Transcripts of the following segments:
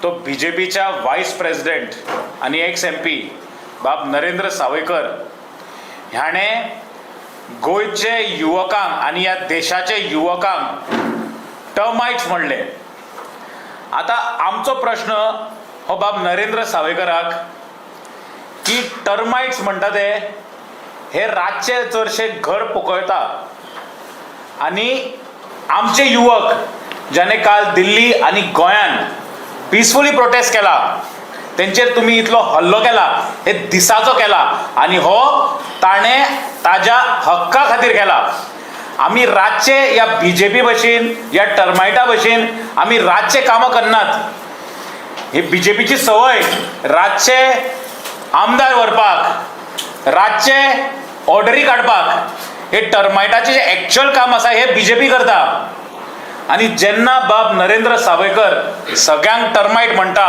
तो बीजेपीच्या vice president आणि x MP बाब नरेंद्र सावयकर ह्याने गोयचे युवकांक आणि या देशाचे युवकांक टर्माइट्स म्हणले. आता आमचो प्रश्न हो बाब नरेंद्र सावयकराक की टर्माइट्स म्हणटा ते हे रातचे चडशे घर पोकळता आणि आमचे युवक ज्याने काल दिल्ली आणि गोंयान पीसफुली प्रोटेस्ट केला तेंचेर तुम्ही इतलो हल्लो केला हे दिसाचो केला आणि हो ताणे ताज्या हक्का खातीर केला. आम्ही रातचे या BJP भशेन या टर्माइटा भशेन आम्ही रातचे कामां करनात. ही BJPची सवय रातचे आमदार व्हरपाक रातचे ऑर्डरी काडपाक. हे टर्माइटाचे जे एक्च्युअल काम आसा हे BJP करता. आणि जेन्ना बाब नरेंद्र सावयकर सगळ्यांक टर्माइट म्हणटा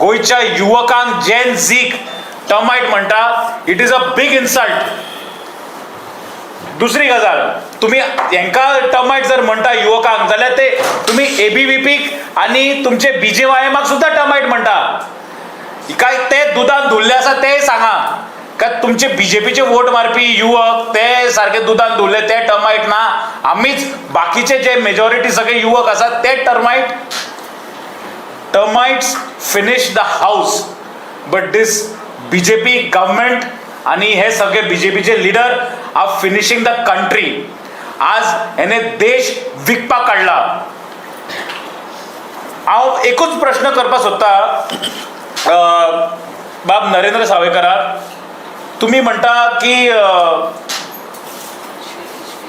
गोयच्या युवकांक जेन झीक टर्माइट म्हणटा it is a big insult. दुसरी गजाल तुम्ही हेंका टर्माइट जर म्हणटा युवकांक जाल्यार ते तुम्ही ABVPक आणि तुमचे BJYMक सुद्धा टर्माइट म्हणटा. काय ते दुधान धुल्ले आसा ते सांगा का तुमचे BJPचे वोट मारपी युवक ते सारखे दुधान धुल्ले ते टर्माइट ना. आम्हीच बाकीचे जे मेजॉरिटी सगळे युवक असतात ते termite. Termites finish the house but this BJP government आणि हे सगळे BJPचे leader are finishing the country. आज हेने देश विकपाक काढला. हांव एकूच प्रश्न करपाक सोदता बाब नरेंद्र सावयकराक. तुम्ही म्हणता की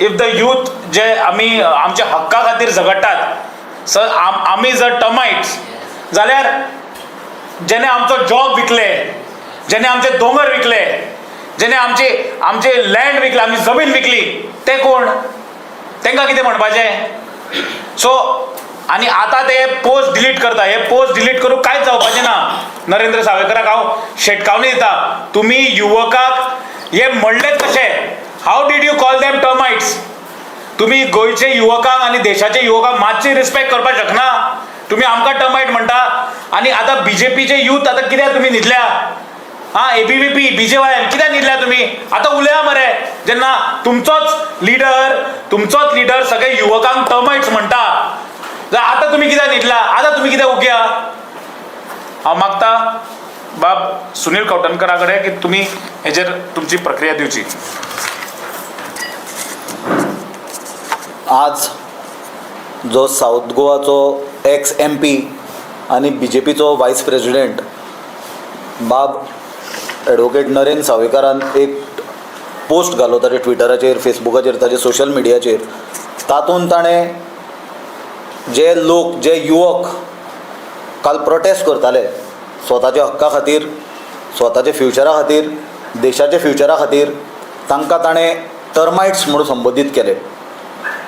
इफ द यूथ जे आम्ही आमच्या हक्का खातीर झगडटात सर आम्ही जर टर्माइट्स जाल्यार जेणे आमचो जॉब विकले जेणे आमचे दोंगर विकले जेणे आमचे लँड विकले आमची जमीन विकली ते कोण तांकां कितें म्हणपाचें. सो आणि आता ते पोस्ट डिलीट करता. हे पोस्ट डिलीट करूंक कांयच जावपाचें ना. नरेंद्र सावयकराक हांव शेटकावणी दिता तुम्ही युवकाक हे म्हणलेच कशे. How did you call them termites. तुम्ही गोयचे युवकांक आणि देशाचे युवकांक मातशी रिस्पेक्ट करपाक शकना. तुम्ही आमकां टर्माइट म्हणटा आणि आता BJPचे यूथ आता कित्याक तुम्ही न्हिदल्या. ABVP BJYM कित्याक न्हिदल्या तुम्ही. आता उलया मरे जेन्ना तुमचोच लिडर सगळे युवकांक टर्माइट्स म्हणटा आता तुम्ही कित्याक न्हिदला. आता तुम्ही कित्याक उग्या. हांव मागता बाब सुनील कौटणकरा कडेन की तुम्ही हेजेर तुमची प्रक्रिया दिवची. आज जो साऊथ गोवाचो एक्स MP आणि BJPचो व्हायस प्रेसिडेंट बाब ॲडवोकेट नरेंद्र सावयकरान एक पोस्ट घालो ताचे ट्विटराचेर फेसबुकाचेर ताचे सोशल मिडियाचेर. तातूंत ताणें जे लोक जे युवक काल प्रोटेस्ट करताले स्वताच्या हक्का खातीर स्वताच्या फ्युचरा खातीर देशाच्या फ्युचरा खातीर तांकां ताणें टर्माइट्स म्हणून संबोधीत केले.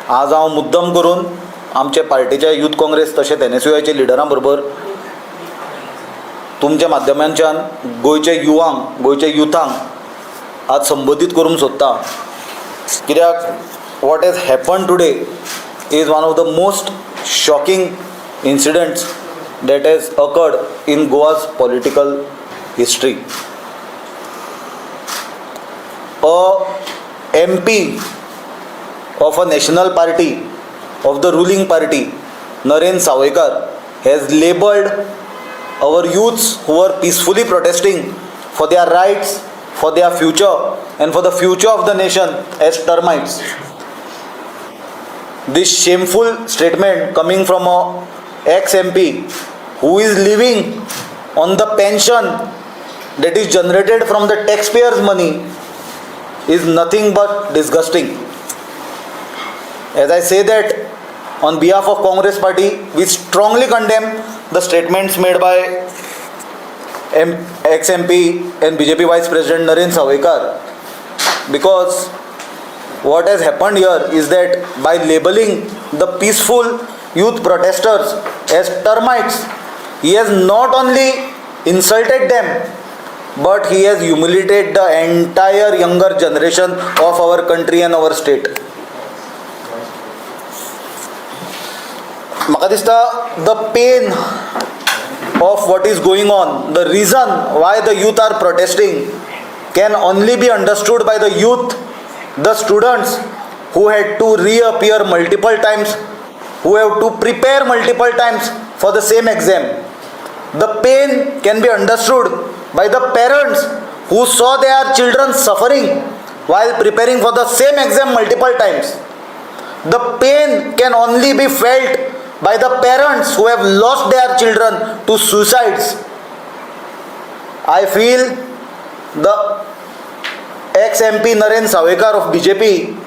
आज हांव मुद्दम करून आमचे पार्टीच्या युथ काँग्रेस तशेंच NSUIच्या लिडरां बरोबर तुमच्या माध्यमांच्यान गोयचे युथांक आज संबोधीत करूंक सोदता. कित्याक what has happen today is one of the most shocking incidents that has occurred in Goa's political history. A MP of a national party of the ruling party, Narendra Sawaykar, has labelled our youths who are peacefully protesting for their rights, for their future and for the future of the nation as termites. This shameful statement coming from a ex-MP who is living on the pension that is generated from the taxpayers' money is nothing but disgusting. As I say that, on behalf of Congress Party, we strongly condemn the statements made by ex-MP and BJP Vice President Narendra Sawaykar, because what has happened here is that by labeling the peaceful youth protesters as termites, he has not only insulted them but he has humiliated the entire younger generation of our country and our state. म्हाका दिसता the pain of what is going on, the reason why the youth are protesting can only be understood by the youth, the students who had to reappear multiple times, who have to prepare multiple times for the same exam. The pain can be understood by the parents who saw their children suffering while preparing for the same exam multiple times. The pain can only be felt by the parents who have lost their children to suicides. I feel the ex-MP Naren Savekar of BJP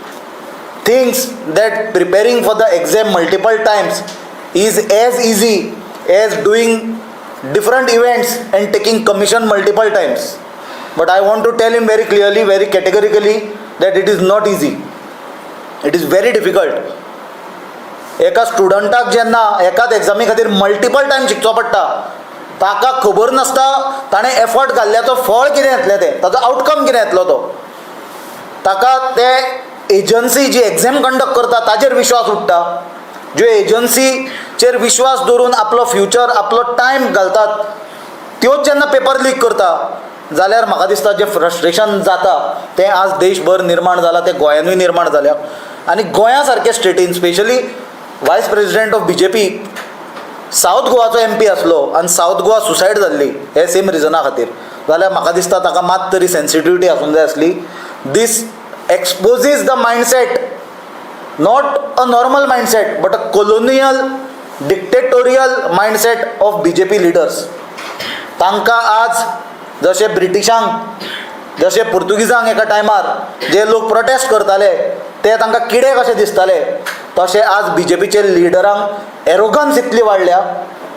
thinks that preparing for the exam multiple times is as easy as doing different events and taking commission multiple times. But I want to tell him very clearly, very categorically, that it is not easy. It is very difficult. एका स्टुडंटाक जेन्ना एकाच examinee खातीर multiple time शिकचो पडटा, ताका खबर नासता ताणें effort घाल्ल्याचो फळ कितें येतलें तें, ताचो आउटकम कितें येतलो तो. ताका ते एजन्सी जी एग्जाम कंडक्ट करता ताजेर विश्वास उठटा. ज्यो एजन्सीचेर विश्वास दवरून आपलो फ्युचर, आपलो टायम घालतात, त्योच जेन्ना पेपर लीक करता, जाल्यार म्हाका दिसता जें फ्रस्ट्रेशन जाता तें आज देशभर निर्माण जालां, तें गोंयानूय निर्माण जाल्या. आनी गोंया सारके स्टेटीन, specially vice president of BJP south गोवाचो MP आसलो आनी सावथ गोवा सुसायड जाल्ली हे सेम रिजना खातीर, जाल्यार म्हाका दिसता ताका मात तरी सेन्सिटिविटी आसूंक जाय आसली. This exposes the mindset, not a normal mindset but a colonial dictatorial mindset of BJP leaders. तांकां आज जशे ब्रिटिशांक, जशे पुर्तुगीजांक एका टायमार जे लोक प्रोटेस्ट करताले ते तांकां किडे कशे दिसताले, तशे आज BJPचे लिडरांक एरोगन्स इतली वाडल्या.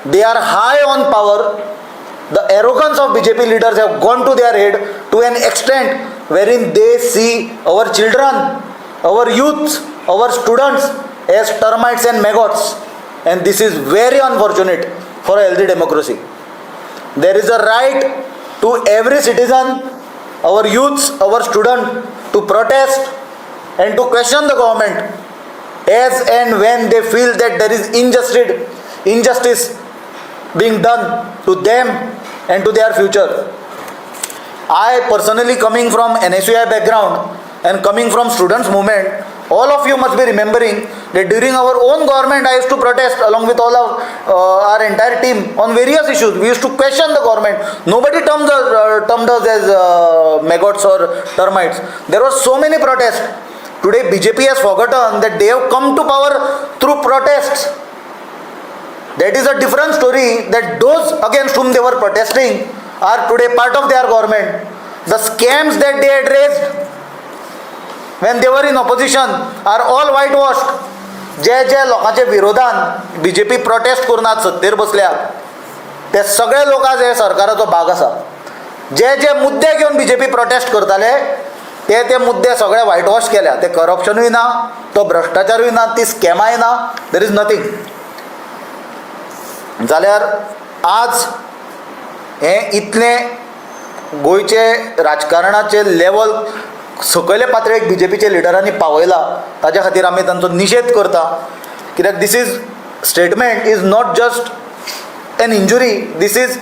They are high on power. The arrogance of BJP leaders have gone to their head to an extent wherein they see our children, our youths, our students as termites and maggots, and this is very unfortunate for a healthy democracy. There is a right to every citizen, our youths, our student, to protest and to question the government as and when they feel that there is injustice being done to them and to their future. I personally, coming from NSUI background and coming from students movement, all of you must be remembering that during our own government I used to protest along with all of our entire team on various issues. We used to question the government. Nobody termed us as maggots or termites. There were so many protests. Today BJP has forgotten that they have come to power through protests. That is a different story, that those against whom they were protesting are today part of their government. The scams that they had raised when they were in opposition are all whitewashed. जे लोकांचे विरोधान BJP protest करून आज सत्तेर बसल्या, ते सगळे लोक आज हे सरकाराचो भाग आसा. जे मुद्दे घेवन BJP प्रोटेस्ट करताले ते मुद्दे सगळे व्हाईटवॉश केल्या. ते करप्शनूय ना, तो भ्रष्टाचारूय ना, ती स्कॅमाय ना, देर इज नथींग. जाल्यार आज हे इतले गोंयचे राजकारणाचे लेवल सकयले पातळेक BJPचे लिडरांनी पावयला, ताज्या खातीर आमी तांचो निशेध करता. कित्याक this is statement is not just an injury, this is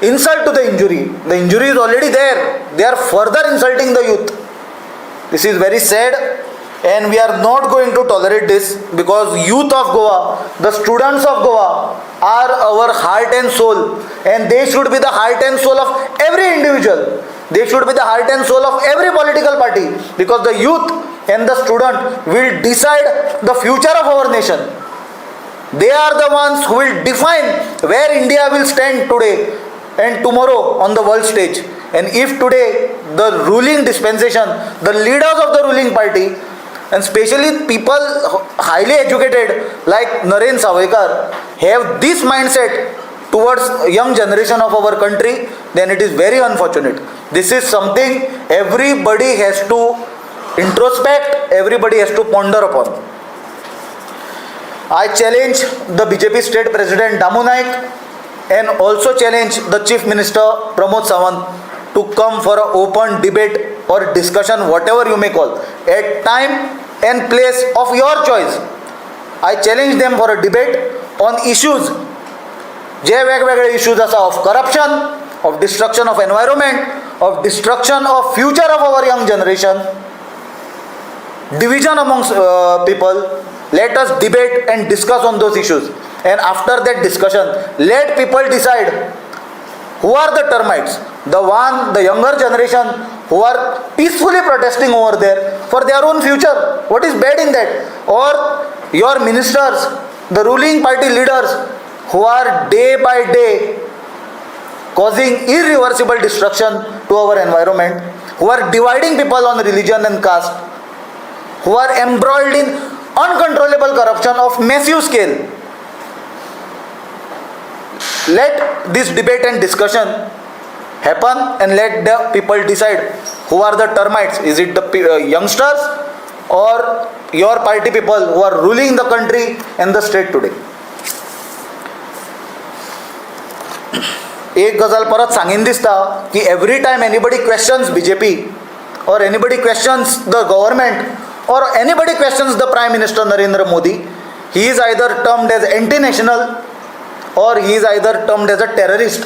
insult to the injury. The injury is already there. They are further insulting the youth. This is very sad and we are not going to tolerate this, because youth of Goa, the students of Goa are our heart and soul, and they should be the heart and soul of every individual. They should be the heart and soul of every political party, because the youth and the student will decide the future of our nation. They are the ones who will define where India will stand today and tomorrow on the world stage. And if today the ruling dispensation, the leaders of the ruling party, and especially people highly educated like Naren Savekar, have this mindset towards young generation of our country, then it is very unfortunate. This is something everybody has to introspect, everybody has to ponder upon. I challenge the BJP state president Damu Naik and also challenge the Chief Minister Pramod Sawant to come for an open debate or discussion, whatever you may call, at time and place of your choice. I challenge them for a debate on issues जे वेगवेगळे issues आसा of corruption, of destruction of environment, of destruction of future of our young generation, division amongst people, let us debate and discuss on those issues, and after that discussion let people decide who are the termites, the younger generation who are peacefully protesting over there for their own future. What is bad in that? Or your ministers, the ruling party leaders who are day by day causing irreversible destruction to our environment, who are dividing people on religion and caste, who are embroiled in uncontrollable corruption of massive scale. Let this debate and discussion happen and let the people decide who are the termites. Is it the youngsters or your party people who are ruling the country and the state today? एक गजाल परत सांगीन दिसता की every time anybody questions BJP or anybody questions the government or anybody questions the Prime Minister Narendra Modi, he is either termed as anti-national or he is either termed as a terrorist.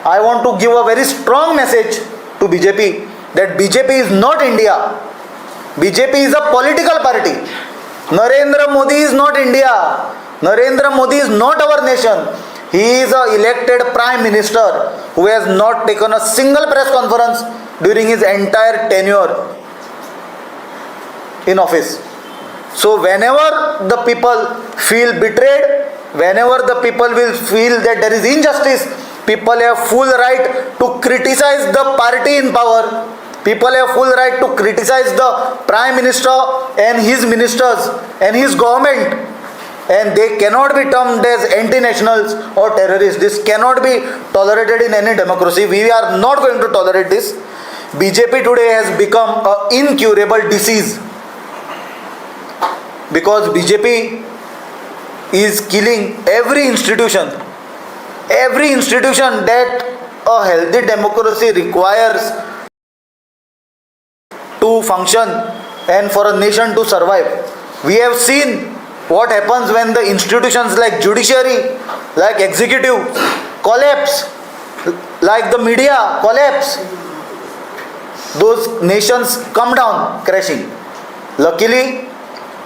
I want to give a very strong message to BJP that BJP is not India. BJP is a political party. Narendra Modi is not India. Narendra Modi is not our nation. He is a elected Prime Minister who has not taken a single press conference during his entire tenure in office. So whenever the people feel betrayed, whenever the people will feel that there is injustice, people have full right to criticize the party in power. People have full right to criticize the Prime Minister and his ministers and his government, and they cannot be termed as anti-nationals or terrorists. This cannot be tolerated in any democracy. We are not going to tolerate this. BJP today has become an incurable disease because BJP is killing every institution that a healthy democracy requires to function and for a nation to survive. We have seen what happens when the institutions like judiciary, like executive collapse, like the media collapse. Those nations come down crashing. Luckily,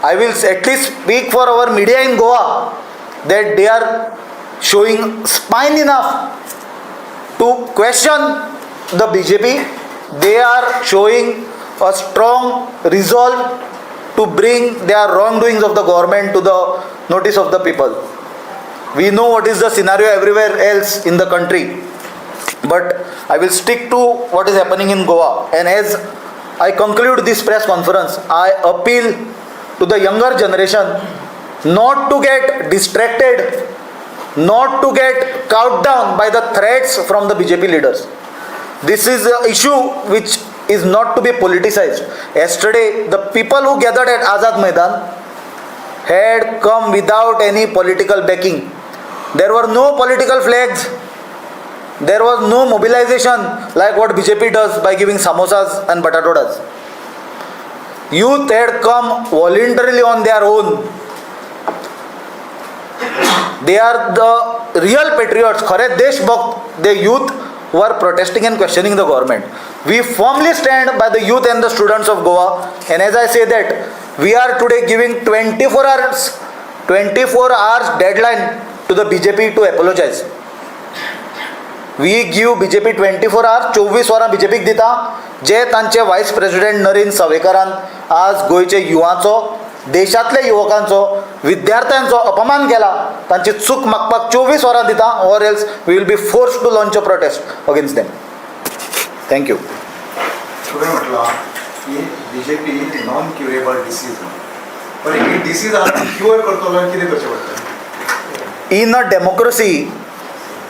I will at least speak for our media in Goa that they are showing spine enough to question the BJP. They are showing a strong resolve to bring their wrongdoings of the government to the notice of the people. We know what is the scenario everywhere else in the country, but I will stick to what is happening in Goa. And as I conclude this press conference, I appeal to the younger generation not to get distracted, not to get cowed down by the threats from the BJP leaders. This is an issue which is not to be politicized. Yesterday, the people who gathered at Azad Maidan had come without any political backing. There were no political flags. There was no mobilization like what BJP does by giving samosas and batatodas. Youth had come voluntarily on their own. They are the real patriots. Khare Deshbhakt, the youth who are protesting and questioning the government. We firmly stand by the youth and the students of Goa, and as I say that, we are today giving 24 hours deadline to the BJP to apologize. We give BJP 24 hours, 24 वरां BJP दिता, जे तांचे vice president Narendra सावयकरान आज गोयचे युवांचो, देशातल्या युवकांचो, विद्यार्थ्यांचो अपमान केला. तांची चूक मागपाक 24 वरां दिता, or else we will be forced to launch a protest against them. Thank you. पुढे म्हटलं की BJP नॉन क्युरेबल डिसीज, पण ही डिसीज आता क्युअर करतो किती करचे पडटा? In a democracy,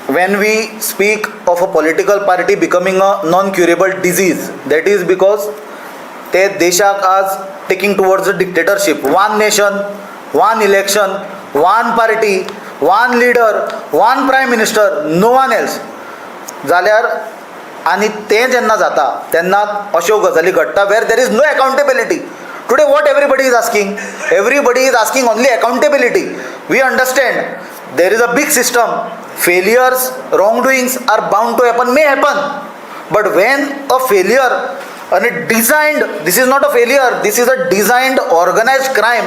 when we speak of a political party becoming a non-curable disease, that is because ते देशाक आज taking towards a dictatorship. One nation, one election, one party, one leader, one prime minister, no one else. जाल्यार आणि ते जेन्ना जाता तेन्ना अश्यो गजाली घडटा where there is no accountability. Today what everybody is asking only accountability. We understand there is a big system. Failures, wrongdoings are bound to happen, may happen. But when a failure and a designed, this is not a failure, this is a designed organized crime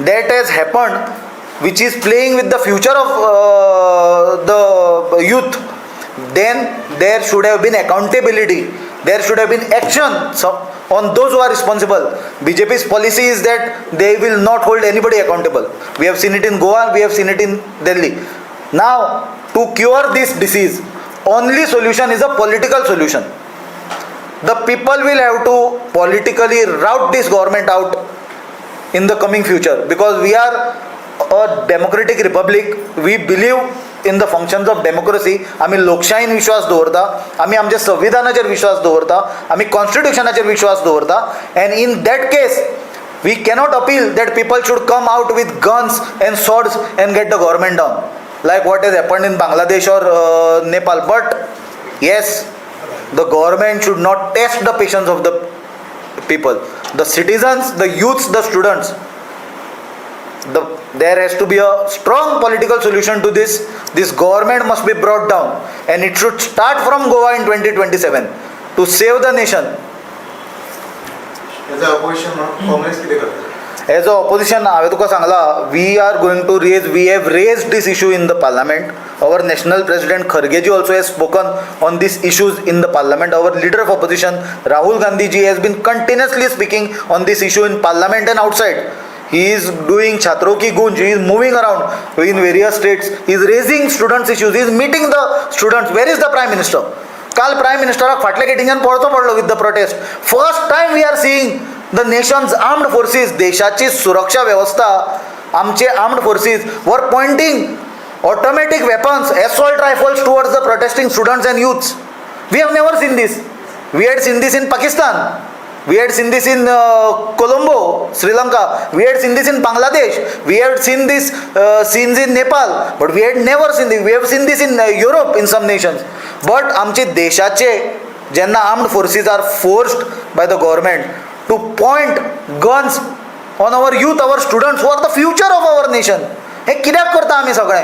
that has happened, which is playing with the future of the youth, then there should have been accountability, there should have been action on those who are responsible. BJP's policy is that they will not hold anybody accountable. We have seen it in Goa, we have seen it in Delhi. Now, to cure this disease, only solution is a political solution. The people will have to politically rout this government out in the coming future, because we are a democratic republic. We believe in the functions of democracy. आम्ही लोकशाहीन विश्वास दवरता, आम्ही आमच्या संविधानाचेर विश्वास दवरता, आम्ही कॉन्स्टिट्यूशनाचेर विश्वास दवरता. And in that case, we cannot appeal that people should come out with guns and swords and get the government down, like what has happened in Bangladesh or Nepal. But yes, the government should not test the patience of the people, the citizens, the youths, the students. There has to be a strong political solution to this. This government must be brought down, and it should start from Goa in 2027 to save the nation. As a opposition, Congress किती करते? As a opposition, हांवें तुका Sangla, we are going to raise, we have raised this issue in the parliament. Our national president Khargeji also has spoken on these issues in the parliament. Our leader of opposition Rahul Gandhi ji has been continuously speaking on this issue in parliament and outside. He is doing Chhatron ki Gunj. He is moving around in various states. He is raising students' issues. He is meeting the students. Where is the Prime Minister? काल Prime Minister फाटल्या गेटिंगान पळतो पडलो with the protest. First time we are seeing the nation's armed forces, देशाची सुरक्षा व्यवस्था, आमचे armed forces were pointing automatic weapons, assault rifles towards the protesting students and youths. We have never seen this. We had seen this in Pakistan. We had seen this in Colombo, Sri Lanka. We had seen this in Bangladesh. We had seen this scenes in Nepal. But we had never seen this. We have seen this in Europe in some nations. But आमचे देशाचे जेन्ना armed forces are forced by the government to point guns on our youth, our students who are the future of our nation. हे कित्याक करता आमी सगळे?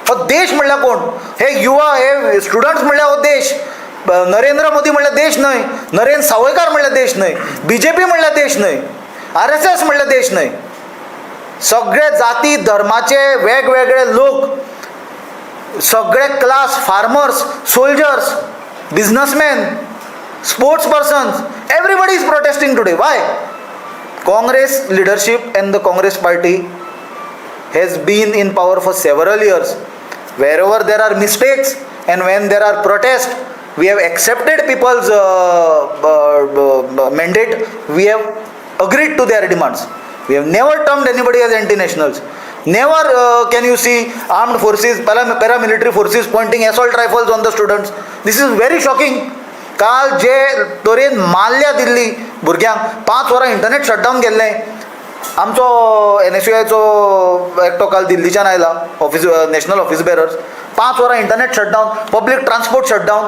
हो देश म्हणल्यार कोण? हे युवा, हे स्टुडंट्स म्हणल्यार हो देश. नरेंद्र मोदी म्हणल्यार देश न्हय, नरेंद्र सावयकार म्हणल्यार देश न्हय, बीजेपी म्हणल्यार देश न्हय, RSS म्हणल्यार देश न्हय. सगळे जाती धर्माचे वेगवेगळे लोक, सगळे class, farmers, soldiers, businessman, sports persons, everybody is protesting today. Y? Congress leadership and the Congress party has been in power for several years. Wherever there are mistakes and when there are protests, we have accepted people's mandate. We have agreed to their demands. We have never termed anybody as anti-nationals. Never can you see armed forces, paramilitary forces pointing assault rifles on the students. This is very shocking. काल जे तरेन मारल्या दिल्ली भुरग्यांक, 5 वरां internet shutdown गेल्लें. आमचो NSUIचो एकटो काल दिल्लीच्यान आयला, ऑफिस नॅशनल ऑफिस बेरर्स. 5 वरां internet shutdown, public transport shutdown.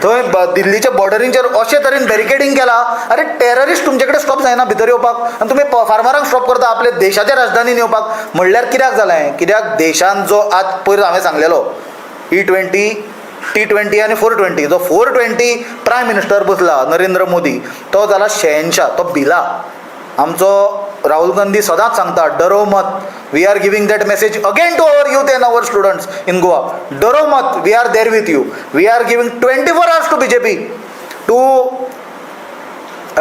थंय दिल्लीच्या बॉर्डरींचेर अशे तरेन बॅरिकेडींग केलां. अरे टेररिस्ट तुमचे कडेन स्टॉप जायना भितर येवपाक, आनी तुमी फार्मरांक स्टॉप करता आपले देशाच्या राजधानीन येवपाक. म्हणल्यार कित्याक जालें? कित्याक देशान जो आज पयर हांवें सांगलेलो T20 आणि 420, जो 420 प्रायम मिनिस्टर बसला नरेंद्र मोदी, तो जाला 86. तो भिला. आमचो राहुल गांधी सदांच सांगता, डरो मत. We are giving that message again to our youth and our students in Goa. डरो मत, we are there with you. We are giving 24 hours to BJP to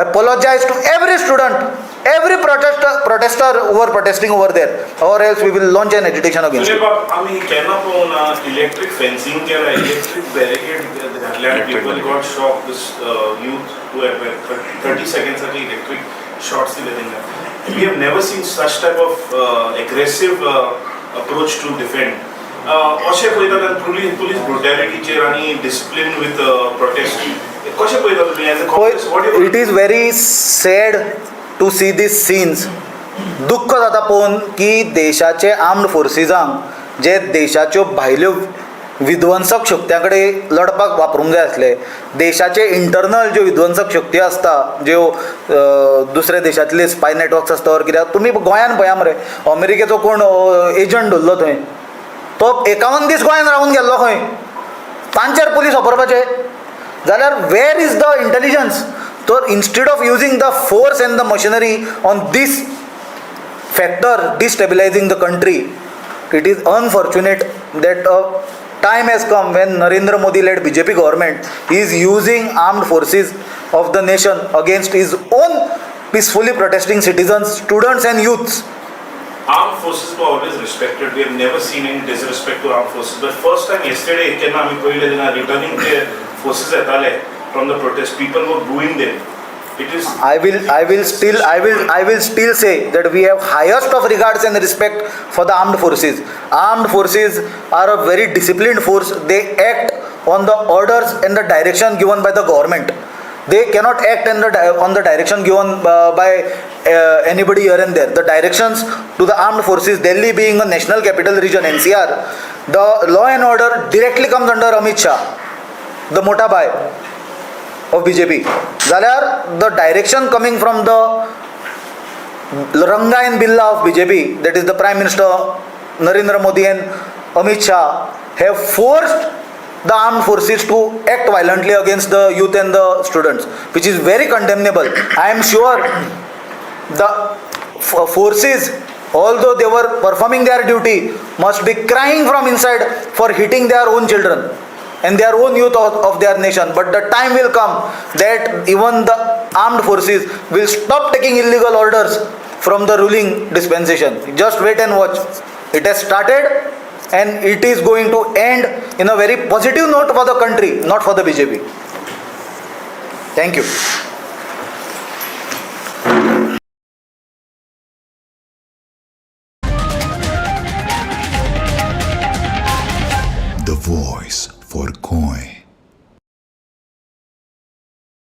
apologize to every student, every protester who are protesting over there, or else we will launch an agitation against it. आम्ही केन्ना पळोवना electric fencing केला, electric barricade घातल्या, people got shocked. This youth who have 30 seconds electric shots दिले तेंकां. We have never seen such type of aggressive approach to defend. अशें पळयतात police ब्रुटॅलिटीचेर आनी discipline with protest. कशें पळयता तुमी as a Congress? It is very sad to see these scenes. दुख्ख जाता पळोवन की देशाचे आर्म्ड फोर्सिसांक जे देशाच्यो भायल्यो विध्वंसक शक्त्यां कडेन लडपाक वापरूंक जाय आसले, देशाचे इंटरनल ज्यो विध्वंसक शक्ती आसता, ज्यो दुसऱ्या देशांतले स्पाय नेटवर्क्स आसता, वर कित्याक तुमी गोंयान पळया मरे, अमेरिकेचो कोण एजंट धरलो थंय, तो 51 दीस गोंयांत रावून गेल्लो खंय, तांचेर पुलीस वापरपाचे, जाल्यार where is the intelligence? So instead of using the force and the machinery on this factor destabilizing the country, it is unfortunate that a time has come when Narendra Modi led BJP government is using armed forces of the nation against his own peacefully protesting citizens, students and youths. Armed forces were always respected. We have never seen any disrespect to armed forces. But first time yesterday, केन्ना आमी पळयलें जेन्ना returning ते forces येताले from the protest, people were booing them. It is. I will still say that we have highest of regards and respect for the armed forces. Armed forces are a very disciplined force. They act on the orders and the direction given by the government. They cannot act on the direction given by anybody here and there. The directions to the armed forces, Delhi being a national capital region, NCR, the law and order directly comes under Amit Shah, the Mota Bhai of BJP. Zalyar, the direction coming from the Ranga and Billa of BJP, that is the Prime Minister Narendra Modi and Amit Shah, have forced the armed forces to act violently against the youth and the students, which is very condemnable. I am sure the forces, although they were performing their duty, must be crying from inside for hitting their own children and their own youth of their nation. But the time will come that even the armed forces will stop taking illegal orders from the ruling dispensation. Just wait and watch. It has started and it is going to end in a very positive note for the country, not for the BJP. Thank you. The voice for Goem.